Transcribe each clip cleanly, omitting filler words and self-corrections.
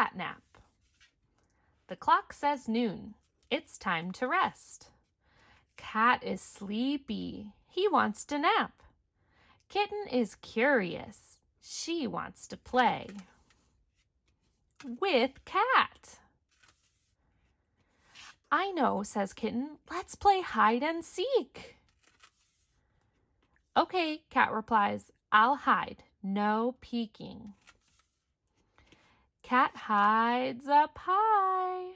cat nap. The clock says noon. It's time to rest. Cat is sleepy. He wants to nap. Kitten is curious. She wants to play with cat. I know, says Kitten. Let's play hide and seek. Okay, Cat replies. I'll hide. No peeking. Cat hides up high.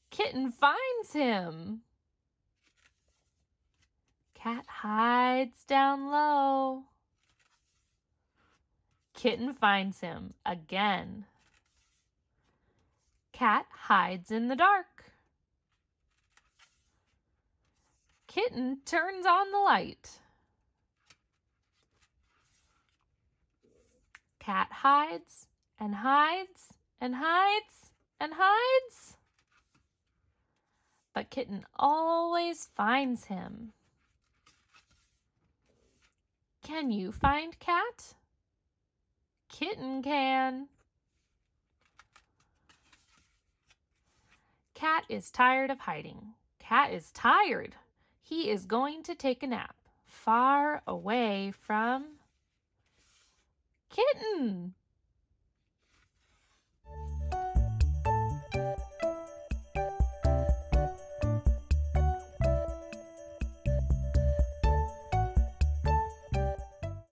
Kitten finds him. Cat hides down low. Kitten finds him again. Cat hides in the dark. Kitten turns on the light. Cat hides and hides and hides and hides. But Kitten always finds him. Can you find Cat? Kitten can. Cat is tired of hiding. Cat is tired. He is going to take a nap far away from Kitten.